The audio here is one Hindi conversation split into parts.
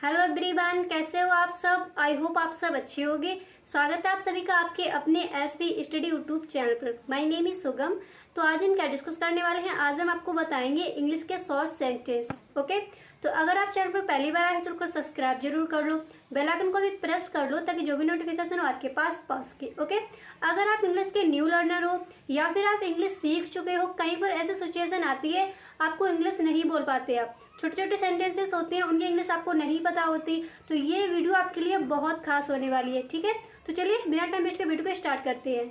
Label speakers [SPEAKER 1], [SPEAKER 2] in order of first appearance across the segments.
[SPEAKER 1] हेलो एवरीवन, कैसे हो आप सब। आई होप आप सब अच्छे होंगे। स्वागत है आप सभी का आपके अपने एसवी स्टडी यूट्यूब चैनल पर। माय नेम इज सुगम। तो आज हम क्या डिस्कस करने वाले हैं, आज हम आपको बताएंगे इंग्लिश के शॉर्ट सेंटेंस। ओके, तो अगर आप चैनल पर पहली बार आए हैं तो उसको सब्सक्राइब जरूर कर लो, बेल आइकन को भी प्रेस कर लो ताकि जो भी नोटिफिकेशन हो आपके पास पहुंच के। ओके, अगर आप इंग्लिश के न्यू लर्नर हो या फिर आप इंग्लिश सीख चुके हो, कहीं पर ऐसी सिचुएशन आती है आपको इंग्लिश नहीं बोल पाते, आप छोटे छोटे सेंटेंसेस होते हैं उनकी इंग्लिश आपको नहीं पता होती, तो ये वीडियो आपके लिए बहुत खास होने वाली है। ठीक है, तो चलिए बिना टाइम वेस्ट के वीडियो को स्टार्ट करते हैं।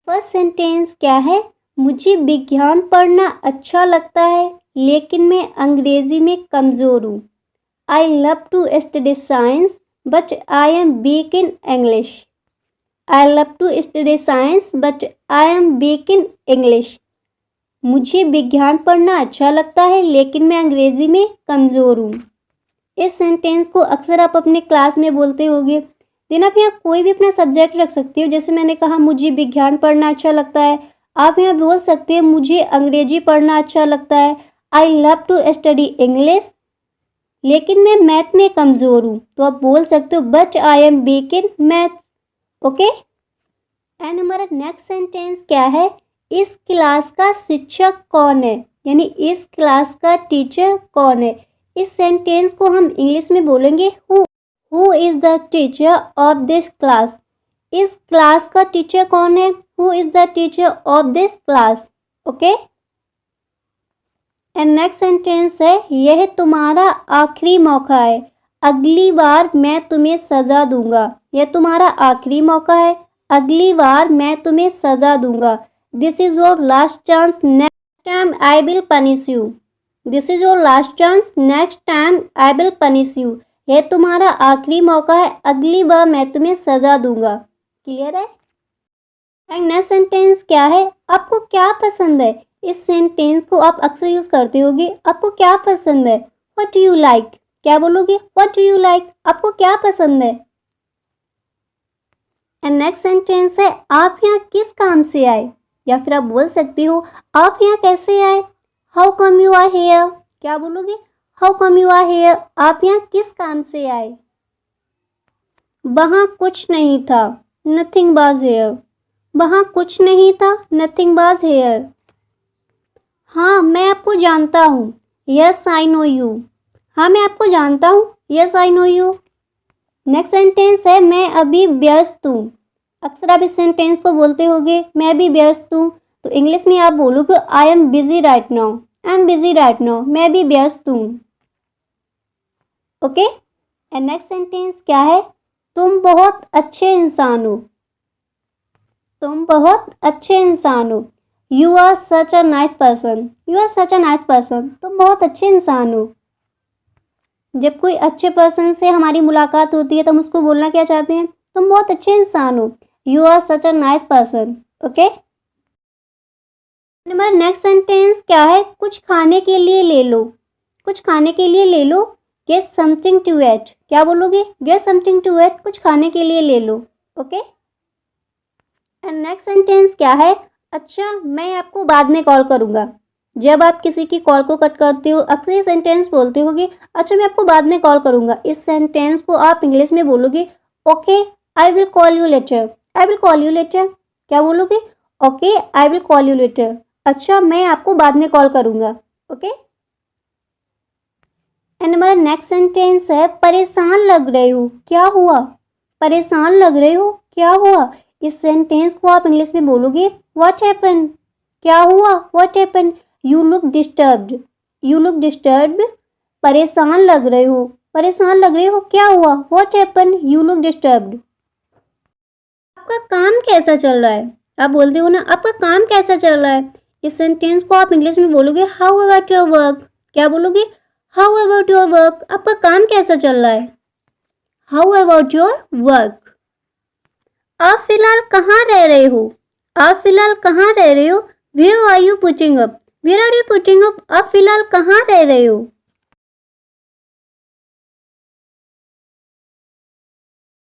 [SPEAKER 2] फर्स्ट सेंटेंस क्या है? मुझे विज्ञान पढ़ना अच्छा लगता है लेकिन मैं अंग्रेजी में कमज़ोर हूँ। I love to study science but I am weak in English. I love to study science but I am weak in English. मुझे विज्ञान पढ़ना अच्छा लगता है लेकिन मैं अंग्रेजी में कमज़ोर हूँ। इस सेंटेंस को अक्सर आप अपने क्लास में बोलते होंगे। देन आप यहाँ कोई भी अपना सब्जेक्ट रख सकते हो। जैसे मैंने कहा मुझे विज्ञान पढ़ना अच्छा लगता है, आप यहाँ बोल सकते हैं मुझे अंग्रेजी पढ़ना अच्छा लगता है। I love to study English लेकिन मैं मैथ में कमज़ोर हूँ, तो आप बोल सकते हो but I am weak in math. Okay, and हमारा नेक्स्ट सेंटेंस क्या है? इस क्लास का शिक्षक कौन है, यानी इस क्लास का टीचर कौन है। इस सेंटेंस को हम इंग्लिश में बोलेंगे who is the teacher of this class. इस क्लास का टीचर कौन है? Who is the teacher of this class. Okay, and next sentence है यह तुम्हारा आखिरी मौका है, अगली बार मैं तुम्हें सज़ा दूंगा। यह तुम्हारा आखिरी मौका है, अगली बार मैं तुम्हें सज़ा दूंगा। This is your last chance, next time I will punish you. This is your last chance, next time I will punish you. यह तुम्हारा आखिरी मौका है, अगली बार मैं तुम्हें सज़ा दूंगा। क्लियर है? एंड नेक्स्ट सेंटेंस क्या है? आपको क्या पसंद है? इस सेंटेंस को आप अक्सर यूज़ करते होगे। आपको क्या पसंद है? What do you like? क्या बोलोगे? What do you like? आपको क्या पसंद है? एंड नेक्स्ट सेंटेंस है आप यहाँ किस काम से आए, या फिर आप बोल सकते हो आप यहाँ कैसे आए। How come you are here? क्या बोलोगे? How come you are here? आप यहाँ किस काम से आए। वहाँ कुछ नहीं था, नथिंग वाज हेयर। वहाँ कुछ नहीं था, नथिंग वाज हेयर। हाँ मैं आपको जानता हूँ, यस आई नो यू। हाँ मैं आपको जानता हूँ, yes I know you. Next sentence है मैं अभी व्यस्त हूँ। अक्सर आप इस सेंटेंस को बोलते होगे मैं अभी व्यस्त हूँ, तो इंग्लिश में आप बोलोगे I am busy right now. I am busy right now, मैं अभी व्यस्त हूँ। ओके, एंड नेक्स्ट सेंटेंस क्या है? तुम बहुत अच्छे इंसान हो। तुम बहुत अच्छे इंसान हो। You are such a nice person. You are such a nice person, तुम बहुत अच्छे इंसान हो। जब कोई अच्छे पर्सन से हमारी मुलाकात होती है तो हम उसको बोलना क्या चाहते हैं? तुम बहुत अच्छे इंसान हो, you are such a nice person. Okay, हमारा नेक्स्ट सेंटेंस क्या है? कुछ खाने के लिए ले लो। कुछ खाने के लिए ले लो, गेट समथिंग टू ईट। क्या बोलोगे? गेट समथिंग टू ईट, कुछ खाने के लिए ले लो। ओके, एंड नेक्स्ट सेंटेंस क्या है? अच्छा मैं आपको बाद में कॉल करूँगा। जब आप किसी की कॉल को कट करते हो अक्सर ये सेंटेंस बोलते होगे अच्छा मैं आपको बाद में कॉल करूँगा। इस सेंटेंस को आप इंग्लिश में बोलोगे okay I will call you later. I will call you later. क्या बोलोगे? Okay I will call you later. अच्छा मैं आपको बाद में कॉल करूँगा। ओके, एंड हमारा नेक्स्ट सेंटेंस है परेशान लग रहे हो। क्या हुआ? परेशान लग रहे हो, क्या हुआ? इस सेंटेंस को आप इंग्लिश में बोलोगे व्हाट हैपेंड। क्या हुआ? What happened. You look disturbed. You look disturbed, परेशान लग रहे हो। परेशान लग रहे हो, क्या हुआ? What happened, you look disturbed. आपका काम कैसा चल रहा है? आप बोलते हो ना आपका काम कैसा चल रहा है। इस सेंटेंस को आप इंग्लिश में बोलोगे हाउ अबाउट योर वर्क। क्या बोलोगे? हाउ अबाउट योर वर्क, आपका काम कैसा चल रहा है। How about your work. आप फिलहाल कहाँ रह रहे हो? आप फिलहाल कहाँ रह रहे हो? Where are you putting up. Where are you putting up, आप फिलहाल कहाँ रह रहे हो।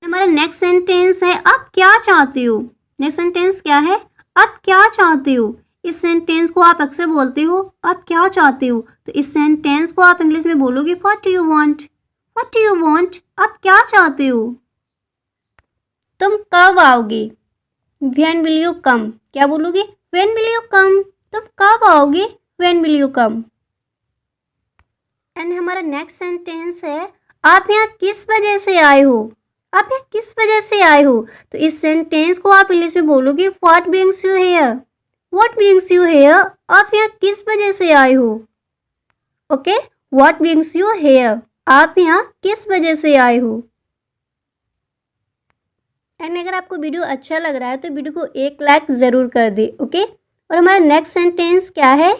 [SPEAKER 2] हमारा नेक्स्ट सेंटेंस है आप क्या चाहते हो। नेक्स्ट सेंटेंस क्या है? आप क्या चाहते हो। इस सेंटेंस को आप अक्सर बोलते हो, आप क्या चाहते हो, तो इस सेंटेंस को आप इंग्लिश में बोलोगे what do you want. What do you want, आप क्या चाहते हो। तुम कब आओगे, व्हेन विल यू कम, क्या बोलोगे, व्हेन विल यू कम, तुम कब आओगे, when will you come. And हमारा नेक्स्ट सेंटेंस है आप यहाँ किस वजह से आए हो, आप यहाँ किस वजह से आए हो, तो इस सेंटेंस को आप इंग्लिश में बोलोगे what brings you here. What brings you here, आप यहाँ किस वजह से आए हो। Okay, what brings you here, आप यहाँ किस वजह से आए हो। एंड अगर आपको वीडियो अच्छा लग रहा है तो वीडियो को 1 लाइक ज़रूर कर दे। ओके, और हमारा नेक्स्ट सेंटेंस क्या है,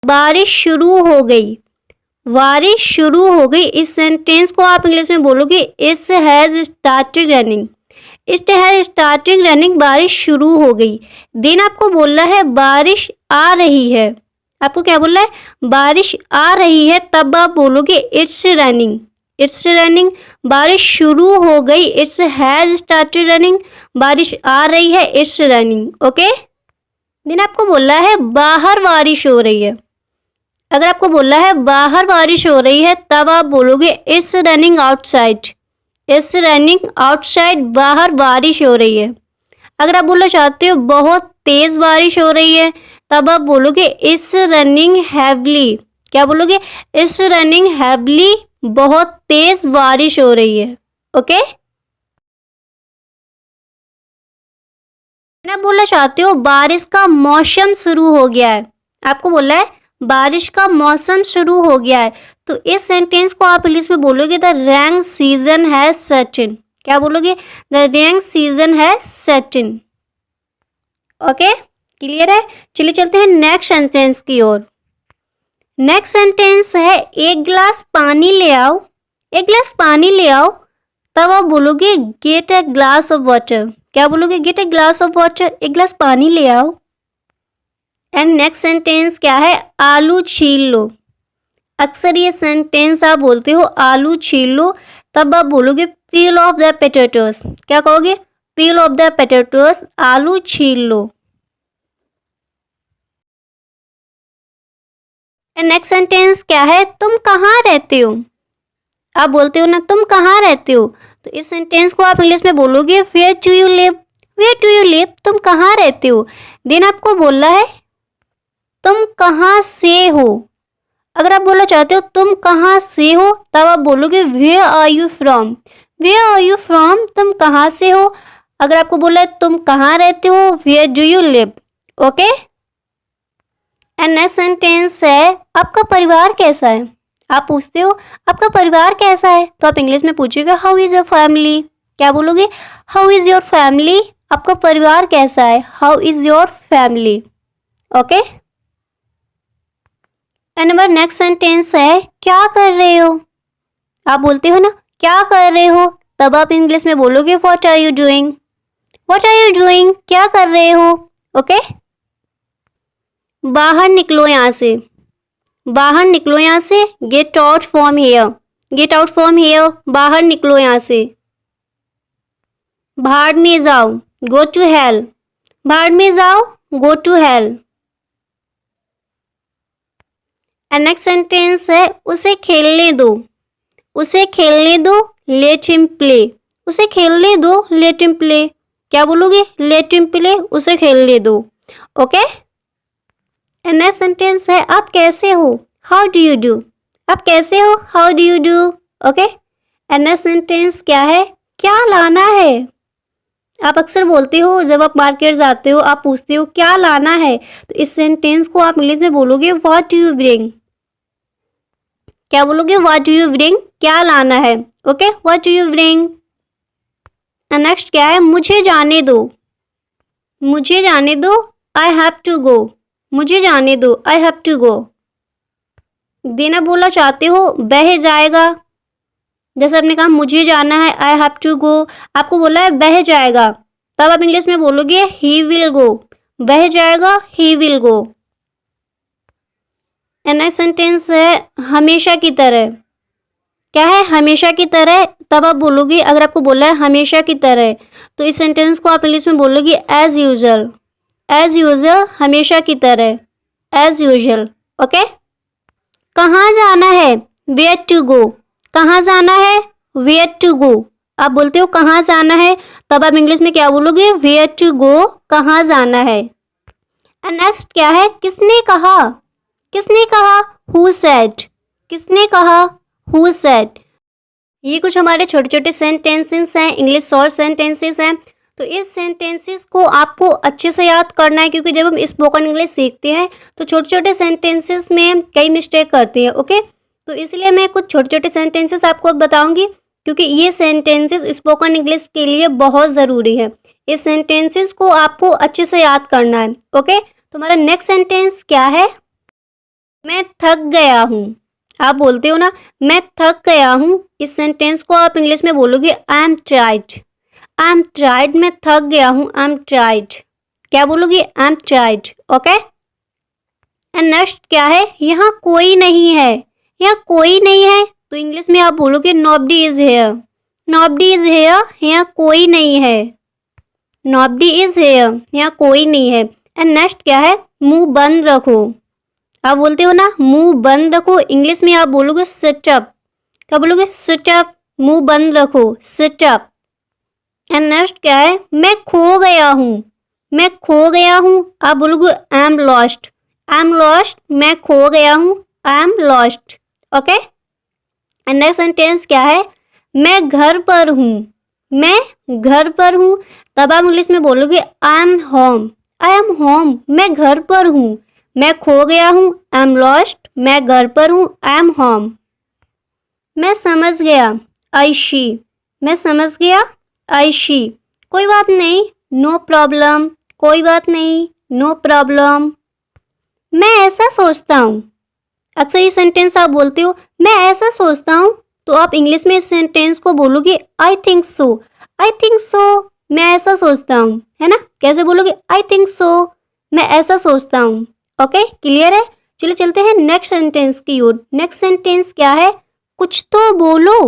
[SPEAKER 2] बारिश शुरू हो गई। बारिश शुरू हो गई, इस सेंटेंस को आप इंग्लिश में बोलोगे it has started running. It has started running, बारिश शुरू हो गई। देन आपको बोलना है बारिश आ रही है। आपको क्या बोलना है, बारिश आ रही है, तब आप बोलोगे इट्स रनिंग। इट्स रनिंग, बारिश शुरू हो गई, इट्स हैज़ स्टार्टेड रनिंग, बारिश आ रही है, इट्स रनिंग। ओके, देन आपको बोलना है बाहर बारिश हो रही है। अगर आपको बोलना है बाहर बारिश हो रही है, तब आप बोलोगे it's running outside. It's running outside, बाहर बारिश हो रही है। अगर आप बोलना चाहते हो बहुत तेज़ बारिश हो रही है, तब आप बोलोगे इट्स रनिंग हैवली। क्या बोलोगे, इट्स रनिंग हैवली, बहुत तेज़ बारिश हो रही है। ओके, आप बोलना चाहते हो बारिश का मौसम शुरू हो गया है। आपको बोलना है बारिश का मौसम शुरू हो गया है, तो इस सेंटेंस को आप इंग्लिश में बोलोगे the rain season has set in. क्या बोलोगे, the rain season has set in. Okay, clear है। चलिए चलते हैं नेक्स्ट सेंटेंस की ओर। नेक्स्ट सेंटेंस है एक गिलास पानी ले आओ। एक गिलास पानी ले आओ, तब आप बोलोगे get a glass of water. क्या बोलोगे, get a glass of water, एक गिलास पानी ले आओ। एंड नेक्स्ट सेंटेंस क्या है, आलू छील लो। अक्सर ये सेंटेंस आप बोलते हो आलू छील लो, तब आप बोलोगे पील ऑफ द पोटैटोस। क्या कहोगे, पील ऑफ द पोटैटोस, आलू छील लो। एंड नेक्स्ट सेंटेंस क्या है, तुम कहाँ रहते हो। आप बोलते हो ना तुम कहाँ रहते हो, तो इस सेंटेंस को आप इंग्लिश में बोलोगे where do you live. Where do you live, तुम कहाँ रहते हो। देन आपको बोलना है तुम कहाँ से हो। अगर आप बोलना चाहते हो तुम कहाँ से हो, तब आप बोलोगे where are you from. Where are you from, तुम कहाँ से हो। अगर आपको बोला है तुम कहाँ रहते हो, where do you live. Okay, and next sentence है आपका परिवार कैसा है। आप पूछते हो आपका परिवार कैसा है, तो आप इंग्लिश में पूछिएगा हाउ इज़ योर फैमिली। क्या बोलोगे, हाउ इज़ योर फैमिली, आपका परिवार कैसा है, how is your family. Okay, and number next sentence है क्या कर रहे हो। आप बोलते हो ना क्या कर रहे हो, तब आप इंग्लिश में बोलोगे what are you doing. What are you doing, क्या कर रहे हो। ओके, बाहर निकलो यहाँ से। बाहर निकलो यहाँ से, get out from here. Get out from here, बाहर निकलो यहाँ से। भाड़ में जाओ, गो टू हेल। भाड़ में जाओ, go to hell. And next sentence है उसे खेलने दो। उसे खेलने दो, लेट हिम प्ले। उसे खेलने दो, लेट हिम प्ले। क्या बोलोगे, लेट हिम प्ले, उसे खेलने दो। ओके, एंड नेक्स्ट सेंटेंस है आप कैसे हो, हाउ डू यू डू। आप कैसे हो, how do you do. Okay, and next sentence क्या है, क्या लाना है। आप अक्सर बोलते हो जब आप मार्केट जाते हो, आप पूछते हो क्या लाना है, तो इस सेंटेंस को आप इंग्लिश में बोलोगे व्हाट डू यू ब्रिंग। क्या बोलोगे, व्हाट डू यू ब्रिंग, क्या लाना है। Okay, what do you bring. Next क्या है, मुझे जाने दो। मुझे जाने दो, आई हैव टू गो। मुझे जाने दो, आई हैव टू गो। देना बोलना चाहते हो बह जाएगा। जैसे आपने कहा मुझे जाना है, आई हैव टू गो, आपको बोला है बह जाएगा, तब आप इंग्लिश में बोलोगे ही विल गो। बह जाएगा, he will go. Next sentence है हमेशा की तरह। क्या है, हमेशा की तरह, तब आप बोलोगे अगर आपको बोला है हमेशा की तरह, तो इस सेंटेंस को आप इंग्लिश में बोलोगे एज यूजुअल। एज यूजुअल, हमेशा की तरह, एज यूजुअल। ओके। कहाँ जाना है, वेयर टू गो। कहाँ जाना है, वेयर टू गो। आप बोलते हो कहाँ जाना है, तब आप इंग्लिश में क्या बोलोगे, वेयर टू गो, कहाँ जाना है। एंड नेक्स्ट क्या है, किसने कहा। किसने कहा, हु सेड। किसने कहा, हु सेड। ये कुछ हमारे छोटे छोटे सेंटेंसेस हैं, इंग्लिश शॉर्ट सेंटेंसेस हैं। तो इस सेंटेंसेस को आपको अच्छे से याद करना है, क्योंकि जब हम स्पोकन इंग्लिश सीखते हैं तो छोटे छोटे सेंटेंसेस में कई मिस्टेक करते हैं। ओके, तो इसलिए मैं कुछ छोटे छोटे सेंटेंसेस आपको बताऊंगी, क्योंकि ये सेंटेंसेस स्पोकन इंग्लिश के लिए बहुत ज़रूरी है। इस सेंटेंसेस को आपको अच्छे से याद करना है। ओके, तुम्हारा नेक्स्ट सेंटेंस क्या है, मैं थक गया हूँ। आप बोलते हो ना, मैं थक गया हूँ। इस सेंटेंस को आप इंग्लिश में बोलोगे, I am tired. I am tired, मैं थक गया हूँ, आई एम टायर्ड। क्या बोलोगे, I am tired. Okay. And next क्या है, यहाँ कोई नहीं है। यहाँ कोई नहीं है, तो इंग्लिश में आप बोलोगे, nobody is here. Nobody is here, यहाँ कोई नहीं है। नोबडी इज हेयर, यहाँ कोई नहीं है। एंड नेक्स्ट क्या है, मुंह बंद रखो। आप बोलते हो ना, मुंह बंद रखो। इंग्लिश में आप बोलोगे, सिट अप। क्या बोलोगे, सिट अप, मुंह बंद रखो, सिट अप। एंड नेक्स्ट क्या है, मैं खो गया हूँ। मैं खो गया हूँ, आप बोलोगे, I am lost. I am lost, मैं खो गया हूँ, I am lost. Okay. And next sentence क्या है, मैं घर पर हूँ। मैं घर पर हूँ, तब आप इंग्लिश में बोलोगे, I am home. I am home, मैं घर पर हूँ। मैं खो गया हूँ, आई एम लॉस्ट, मैं घर पर हूँ, आई एम होम। मैं समझ गया, आई शी। मैं समझ गया, आई शी। कोई बात नहीं, नो प्रॉब्लम। कोई बात नहीं, नो प्रॉब्लम। मैं ऐसा सोचता हूँ। अक्सर ये सेंटेंस आप बोलते हो, मैं ऐसा सोचता हूँ, तो आप इंग्लिश में इस सेंटेंस को बोलोगे, I think so. I think so, मैं ऐसा सोचता हूँ, है ना। कैसे बोलोगे, आई थिंक सो, मैं ऐसा सोचता हूँ। ओके, क्लियर है। चलिए चलते हैं नेक्स्ट सेंटेंस की ओर। नेक्स्ट सेंटेंस क्या है, कुछ तो बोलो।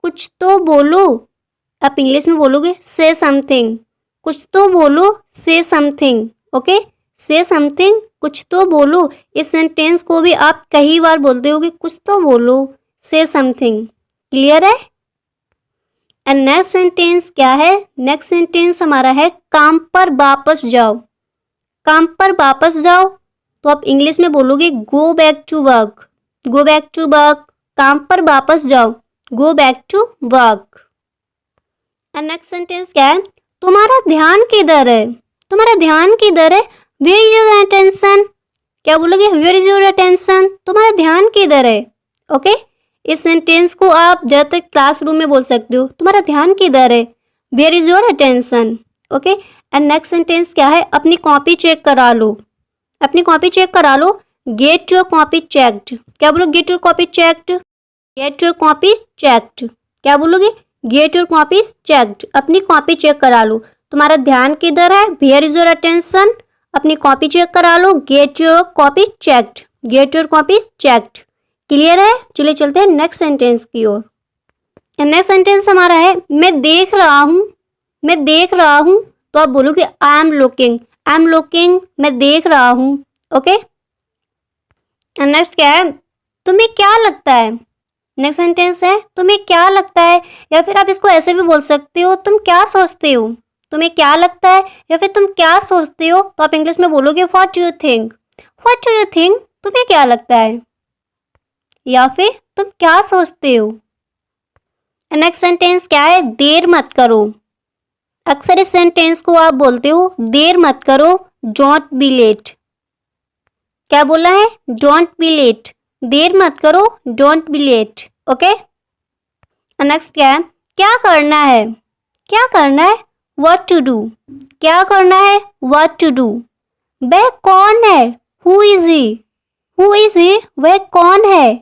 [SPEAKER 2] कुछ तो बोलो, आप इंग्लिश में बोलोगे, से समथिंग। कुछ तो बोलो, से समथिंग। ओके, से समथिंग, कुछ तो बोलो। इस सेंटेंस को भी आप कई बार बोलते होगे, कुछ तो बोलो, से समथिंग। क्लियर है। एंड नेक्स्ट सेंटेंस क्या है, नेक्स्ट सेंटेंस हमारा है, काम पर वापस जाओ। काम पर वापस जाओ, तो आप इंग्लिश में बोलोगे, go back to work. Go back to work, काम पर वापस जाओ, go back to work. And next sentence क्या है, तुम्हारा ध्यान किधर है। तुम्हारा ध्यान किधर है, वेयर इज योर अटेंशन। क्या बोलोगे, वेयर इज योर अटेंशन, तुम्हारा ध्यान किधर है। ओके, इस सेंटेंस को आप जब तक क्लासरूम में बोल सकते हो, तुम्हारा ध्यान किधर है, where is your attention. Okay. And next sentence क्या है, अपनी कॉपी चेक करा लो। अपनी कॉपी चेक करा लो, गेट योर कॉपी चेक्ड। क्या बोलो, get your copy checked. Get your copy checked. क्या बोलोगे, गेट योर कॉपी चेक्ड, अपनी कॉपी चेक करा लो। तुम्हारा ध्यान किधर है, वेयर इज योर अटेंशन, अपनी कॉपी चेक करा लो, get your copy checked. Get your copy checked. Clear है। चलिए चलते हैं नेक्स्ट सेंटेंस की ओर। नेक्स्ट सेंटेंस हमारा है, मैं देख रहा हूँ। मैं देख रहा हूँ, तो आप बोलोगे, I am looking. I am looking, मैं देख रहा हूँ। ओके। नेक्स्ट क्या है, तुम्हें क्या लगता है। नेक्स्ट सेंटेंस है, तुम्हें क्या लगता है, या फिर आप इसको ऐसे भी बोल सकते हो, तुम क्या सोचते हो। तुम्हें क्या लगता है, या फिर तुम क्या सोचते हो, तो आप इंग्लिश में बोलोगे, what do you think. What do you think, तुम्हें क्या लगता है, या फिर तुम क्या सोचते हो। नेक्स्ट सेंटेंस क्या है, देर मत करो। अक्सर इस सेंटेंस को आप बोलते हो, देर मत करो, डोंट बी लेट। क्या बोला है, डोंट बी लेट, देर मत करो, don't be late. Okay. Next क्या है, क्या करना है। क्या करना है, व्हाट टू डू। क्या करना है, व्हाट टू डू। वह कौन है, who is he. Who is he, वह कौन है।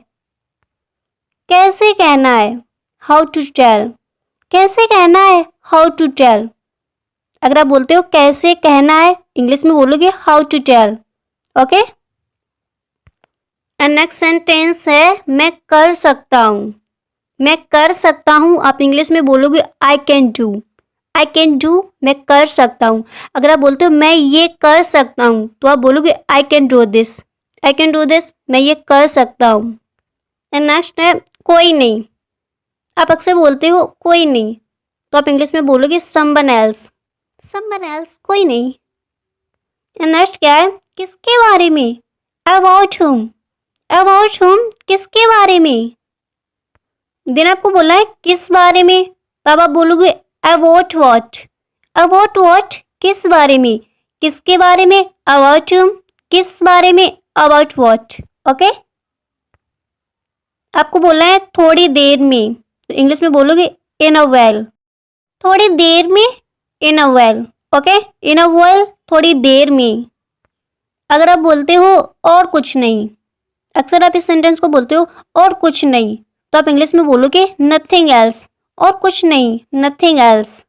[SPEAKER 2] कैसे कहना है, हाउ टू टेल। कैसे कहना है, हाउ टू टेल। अगर आप बोलते हो कैसे कहना है, इंग्लिश में बोलोगे, how to tell. Okay. And next sentence है, मैं कर सकता हूँ। मैं कर सकता हूँ, आप इंग्लिश में बोलोगे, I can do. I can do, मैं कर सकता हूँ। अगर आप बोलते हो मैं ये कर सकता हूँ तो आप बोलोगे I can do this, I can do this, मैं ये कर सकता हूँ। एंड नेक्स्ट है कोई नहीं। आप अक्सर बोलते हो कोई नहीं तो आप इंग्लिश में बोलोगे समवन एल्स, समवन एल्स, कोई नहीं। एंड नेक्स्ट क्या है, किसके बारे में, अबाउट हुम, अबाउट हुम, किसके बारे में। देन आपको बोला है किस बारे में, तब आप बोलोगे अबाउट व्हाट, अबाउट व्हाट, किस बारे में, किसके बारे में, अबाउट हुम, किस बारे में, अबाउट व्हाट। ओके। आपको बोला है थोड़ी देर में तो इंग्लिश में बोलोगे इन अ व्हाइल, थोड़ी देर में, in a while. Okay, in a while, थोड़ी देर में। अगर आप बोलते हो और कुछ नहीं, अक्सर आप इस सेंटेंस को बोलते हो और कुछ नहीं तो आप इंग्लिश में बोलोगे नथिंग एल्स, और कुछ नहीं, नथिंग एल्स।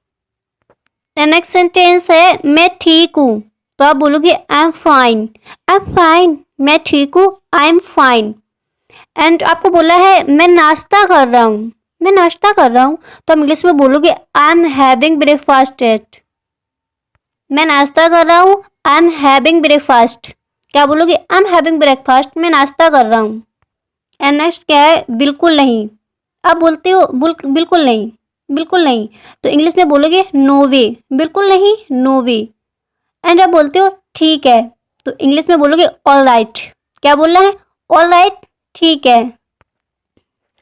[SPEAKER 2] नेक्स्ट सेंटेंस है मैं ठीक हूँ तो आप बोलोगे I am fine, I am fine, मैं ठीक हूँ, आई एम फाइन। एंड आपको बोला है मैं नाश्ता कर रहा हूँ, मैं नाश्ता कर रहा हूँ तो आप इंग्लिश में बोलोगे I am having breakfast at, मैं नाश्ता कर रहा हूँ, आई एम हैविंग ब्रेकफास्ट। क्या बोलोगे, आई एम हैविंग ब्रेकफास्ट, मैं नाश्ता कर रहा हूँ। एंड नेक्स्ट क्या है, बिल्कुल नहीं। आप बोलते हो बिल्कुल नहीं, बिल्कुल नहीं तो इंग्लिश में बोलोगे नो वे, बिल्कुल नहीं, नो वे। एंड आप बोलते हो ठीक है तो इंग्लिश में बोलोगे ऑल राइट। क्या बोलना है, ऑल राइट, ठीक है।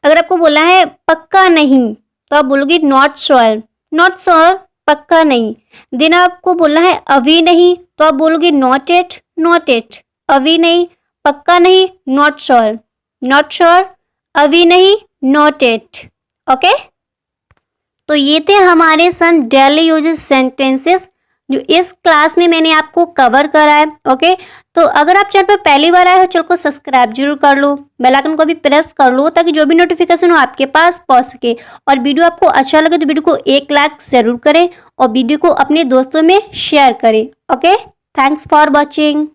[SPEAKER 2] अगर आपको बोला है पक्का नहीं तो आप बोलोगे नॉट श्योर, नॉट श्योर, पक्का नहीं। देन आपको बोलना है अभी नहीं तो आप बोलोगे नॉट एट, नॉट एट, अभी नहीं, पक्का नहीं, नॉट श्योर, नॉट श्योर, अभी नहीं, नॉट एट। ओके। तो ये थे हमारे सम डेली यूजेस सेंटेंसेस जो इस क्लास में मैंने आपको कवर करा है। ओके। तो अगर आप चैनल पर पहली बार आए हो चैनल को सब्सक्राइब जरूर कर लो, बेल आइकन को भी प्रेस कर लो ताकि जो भी नोटिफिकेशन हो आपके पास पहुंच सके। और वीडियो आपको अच्छा लगे तो वीडियो को एक लाइक जरूर करें और वीडियो को अपने दोस्तों में शेयर करें। Okay, thanks for watching.